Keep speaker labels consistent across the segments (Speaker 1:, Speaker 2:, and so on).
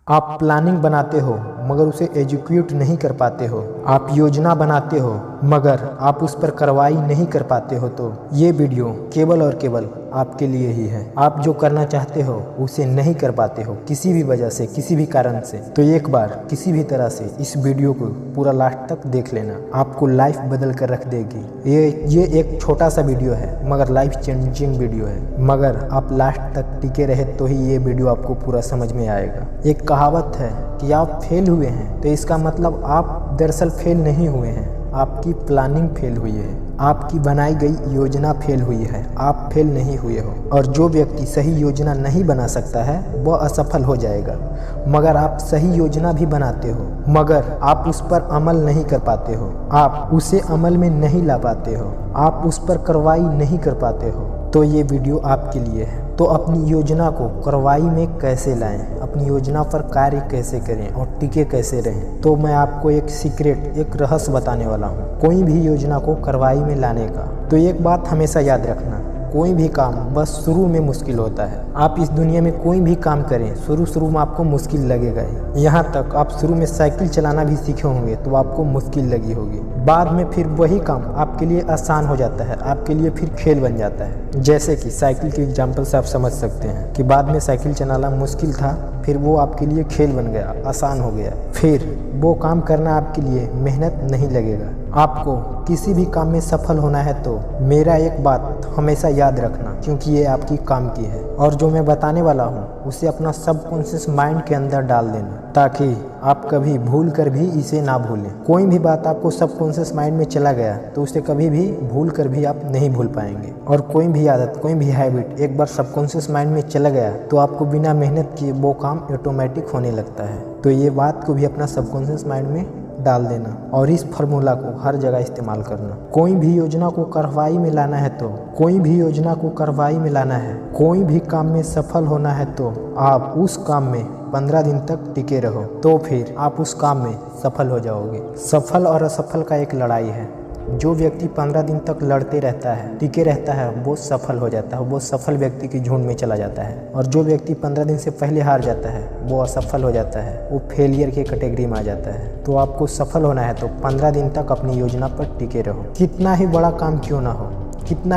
Speaker 1: आप प्लानिंग बनाते हो मगर उसे एग्जीक्यूट नहीं कर पाते हो। आप योजना बनाते हो मगर आप उस पर कार्रवाई नहीं कर पाते हो। तो ये वीडियो केवल और केवल आपके लिए ही है। आप जो करना चाहते हो उसे नहीं कर पाते हो किसी भी वजह से, किसी भी कारण से। तो एक बार किसी भी तरह से इस वीडियो को पूरा लास्ट तक देख लेना, आपको लाइफ बदल कर रख देगी। ये एक छोटा सा वीडियो है मगर लाइफ चेंजिंग वीडियो है। मगर आप लास्ट तक टिके रहे तो ही ये वीडियो आपको पूरा समझ में आएगा। एक कहावत है कि आप फेल हुए हैं तो इसका मतलब आप दरअसल फेल नहीं हुए हैं, आपकी प्लानिंग फेल हुई है, आपकी बनाई गई योजना फेल हुई है, आप फेल नहीं हुए हो। और जो व्यक्ति सही योजना नहीं बना सकता है वह असफल हो जाएगा। मगर आप सही योजना भी बनाते हो मगर आप उस पर अमल नहीं कर पाते हो, आप उसे अमल में नहीं ला पाते हो, आप उस पर कार्रवाई नहीं कर पाते हो, तो ये वीडियो आपके लिए है। तो अपनी योजना को कार्रवाई में कैसे लाएं, अपनी योजना पर कार्य कैसे करें और टिके कैसे रहें, तो मैं आपको एक सीक्रेट, एक रहस्य बताने वाला हूँ कोई भी योजना को कार्रवाई में लाने का। तो एक बात हमेशा याद रखना, कोई भी काम बस शुरू में मुश्किल होता है। आप इस दुनिया में कोई भी काम करें शुरू में आपको मुश्किल लगेगा ही। यहाँ तक आप शुरू में साइकिल चलाना भी सीखे होंगे तो आपको मुश्किल लगी होगी, बाद में फिर वही काम आपके लिए आसान हो जाता है, आपके लिए फिर खेल बन जाता है। जैसे कि साइकिल के एग्जाम्पल से आप समझ सकते हैं कि बाद में साइकिल चलाना मुश्किल था, फिर वो आपके लिए खेल बन गया, आसान हो गया। फिर वो काम करना आपके लिए मेहनत नहीं लगेगा। आपको किसी भी काम में सफल होना है तो मेरा एक बात हमेशा याद रखना, क्योंकि ये आपकी काम की है। और जो मैं बताने वाला हूँ उसे अपना सबकॉन्शियस माइंड के अंदर डाल देना, ताकि आप कभी भूल कर भी इसे ना भूलें। कोई भी बात आपको सबकॉन्शियस माइंड में चला गया तो उसे कभी भी भूल कर भी आप नहीं भूल पाएंगे। और कोई भी आदत, कोई भी हैबिट एक बार सबकॉन्शियस माइंड में चला गया तो आपको बिना मेहनत किए वो काम ऑटोमेटिक होने लगता है। तो ये बात को भी अपना सबकॉन्शियस माइंड में डाल देना और इस फार्मूला को हर जगह इस्तेमाल करना। कोई भी योजना को कार्रवाई में लाना है तो कोई भी काम में सफल होना है तो आप उस काम में 15 दिन तक टिके रहो, तो फिर आप उस काम में सफल हो जाओगे। सफल और असफल का एक लड़ाई है। जो व्यक्ति 15 दिन तक लड़ते रहता है, टिके रहता है, वो सफल हो जाता है, वो सफल व्यक्ति की झुंड में चला जाता है। और जो व्यक्ति 15 दिन से पहले हार जाता है वो असफल हो जाता है, वो फेलियर की कैटेगरी में आ जाता है। तो आपको सफल होना है तो 15 दिन तक अपनी योजना पर टिके रहो। कितना ही बड़ा काम क्यों ना हो, कितना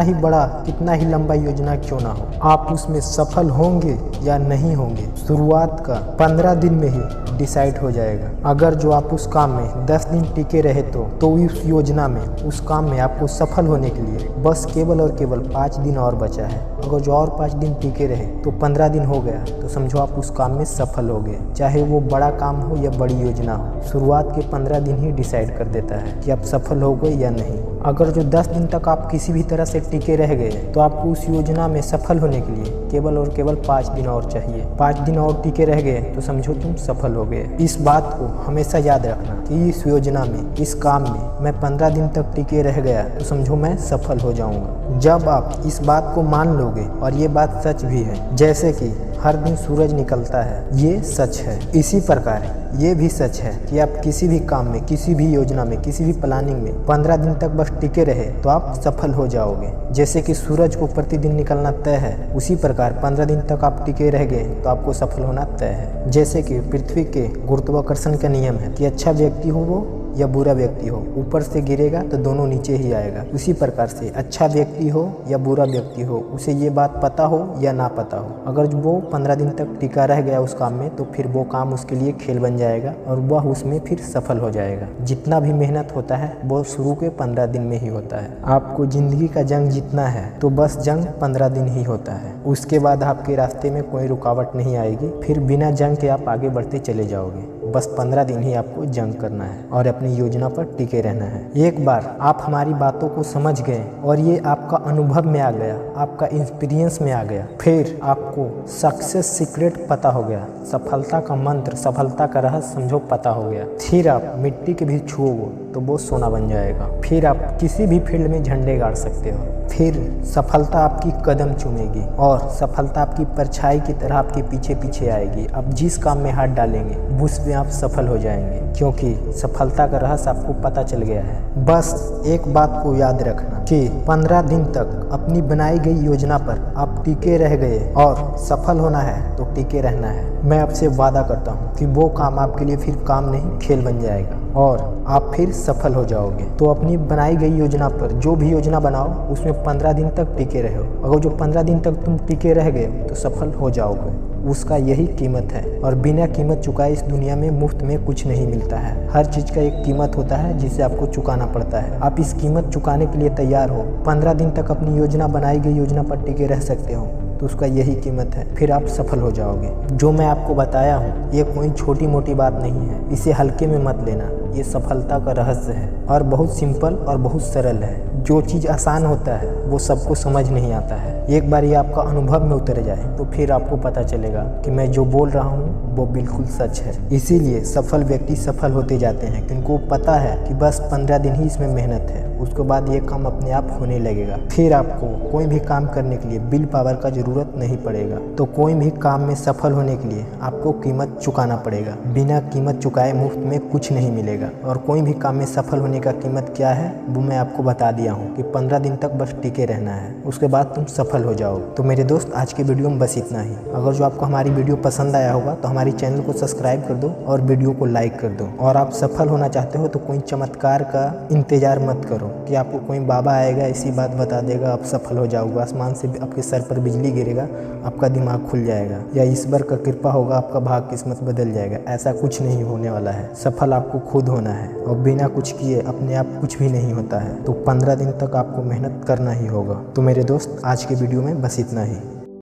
Speaker 1: ही लंबा योजना क्यों ना हो, आप उसमें सफल होंगे या नहीं होंगे शुरुआत का 15 दिन में ही डिसाइड हो जाएगा। अगर जो आप उस काम में 10 दिन टिके रहे तो उस योजना में, उस काम में आपको सफल होने के लिए बस केवल और केवल 5 दिन और बचा है। अगर जो और 5 दिन टिके रहे तो 15 दिन हो गया, तो समझो आप उस काम में सफल हो गए। चाहे वो बड़ा काम हो या बड़ी योजना हो, शुरुआत के 15 दिन ही डिसाइड कर देता है कि आप सफल हो गए या नहीं। अगर जो 10 दिन तक आप किसी भी तरह से टिके रह गए तो आपको उस योजना में सफल होने के लिए केवल और केवल 5 दिन और चाहिए। 5 दिन और टिके रह गए तो समझो तुम सफल हो गए। इस बात को हमेशा याद रखना कि इस योजना में, इस काम में मैं 15 दिन तक टिके रह गया तो समझो मैं सफल हो जाऊंगा। जब आप इस बात को मान लोगे, और ये बात सच भी है, जैसे कि हर दिन सूरज निकलता है, ये सच है, इसी प्रकार ये भी सच है कि आप किसी भी काम में, किसी भी योजना में, किसी भी प्लानिंग में 15 दिन तक बस टिके रहे तो आप सफल हो जाओगे। जैसे कि सूरज को प्रतिदिन निकलना तय है, उसी प्रकार 15 दिन तक आप टिके रह गए तो आपको सफल होना तय है। जैसे कि पृथ्वी के गुरुत्वाकर्षण का नियम है कि अच्छा व्यक्ति हो वो या बुरा व्यक्ति हो, ऊपर से गिरेगा तो दोनों नीचे ही आएगा। उसी प्रकार से अच्छा व्यक्ति हो या बुरा व्यक्ति हो, उसे ये बात पता हो या ना पता हो, अगर वो 15 दिन तक टिका रह गया उस काम में तो फिर वो काम उसके लिए खेल बन जाएगा और वह उसमें फिर सफल हो जाएगा। जितना भी मेहनत होता है वो शुरू के 15 दिन में ही होता है। आपको जिंदगी का जंग जीतना है तो बस जंग 15 दिन ही होता है। उसके बाद आपके रास्ते में कोई रुकावट नहीं आएगी, फिर बिना जंग के आप आगे बढ़ते चले जाओगे। बस 15 दिन ही आपको जंग करना है और अपनी योजना पर टिके रहना है। एक बार आप हमारी बातों को समझ गए और ये आपका अनुभव में आ गया, आपका एक्सपीरियंस में आ गया, फिर आपको सक्सेस सीक्रेट पता हो गया, सफलता का मंत्र, सफलता का रहस्य समझो पता हो गया, फिर आप मिट्टी के भी छुओगे तो वो सोना बन जाएगा। फिर आप किसी भी फील्ड में झंडे गाड़ सकते हो। फिर सफलता आपकी कदम चूमेगी और सफलता आपकी परछाई की तरह आपके पीछे पीछे आएगी। आप जिस काम में हाथ डालेंगे उसमें आप सफल हो जाएंगे, क्योंकि सफलता का रहस्य आपको पता चल गया है। बस एक बात को याद रखना कि 15 दिन तक अपनी बनाई गई योजना पर आप टिके रह गए और सफल होना है तो टिके रहना है। मैं आपसे वादा करता हूँ कि वो काम आपके लिए फिर काम नहीं खेल बन जाएगा और आप फिर सफल हो जाओगे। तो अपनी बनाई गई योजना पर जो भी योजना बनाओ उसमें 15 दिन तक टिके रहो। अगर जो 15 दिन तक तुम टिके रह गए तो सफल हो जाओगे। उसका यही कीमत है और बिना कीमत चुकाए इस दुनिया में मुफ्त में कुछ नहीं मिलता है। हर चीज़ का एक कीमत होता है जिसे आपको चुकाना पड़ता है। आप इस कीमत चुकाने के लिए तैयार हो। 15 दिन तक अपनी योजना बनाई गई योजना पर टिके रह सकते हो तो उसका यही कीमत है, फिर आप सफल हो जाओगे। जो मैं आपको बताया हूँ ये कोई छोटी मोटी बात नहीं है, इसे हल्के में मत लेना। ये सफलता का रहस्य है और बहुत सिंपल और बहुत सरल है। जो चीज़ आसान होता है वो सबको समझ नहीं आता है। एक बार ये आपका अनुभव में उतर जाए तो फिर आपको पता चलेगा कि मैं जो बोल रहा हूँ वो बिल्कुल सच है। इसीलिए सफल व्यक्ति सफल होते जाते हैं, क्योंकि उनको पता है कि बस 15 दिन ही इसमें मेहनत है, उसके बाद ये काम अपने आप होने लगेगा। फिर आपको कोई भी काम करने के लिए विल पावर का जरूरत नहीं पड़ेगा। तो कोई भी काम में सफल होने के लिए आपको कीमत चुकाना पड़ेगा। बिना कीमत चुकाए मुफ्त में कुछ नहीं मिलेगा। और कोई भी काम में सफल होने का कीमत क्या है वो मैं आपको बता दिया हूँ कि 15 दिन तक बस टिके रहना है, उसके बाद तुम सफल हो जाओ। तो मेरे दोस्त आज की वीडियो में बस इतना ही। अगर जो आपको हमारी वीडियो पसंद आया होगा तो हमारी चैनल को सब्सक्राइब कर दो और वीडियो को लाइक कर दो। और आप सफल होना चाहते हो तो कोई चमत्कार का इंतजार मत करो कि आपको कोई बाबा आएगा इसी बात बता देगा आप सफल हो जाओगे, आसमान से आपके सर पर बिजली गिरेगा आपका दिमाग खुल जाएगा, या ईश्वर का कृपा होगा आपका भाग किस्मत बदल जाएगा। ऐसा कुछ नहीं होने वाला है। सफल आपको खुद होना है और बिना कुछ किए अपने आप कुछ भी नहीं होता है। तो 15 दिन तक आपको मेहनत करना ही होगा। तो मेरे दोस्त आज की वीडियो में बस इतना ही।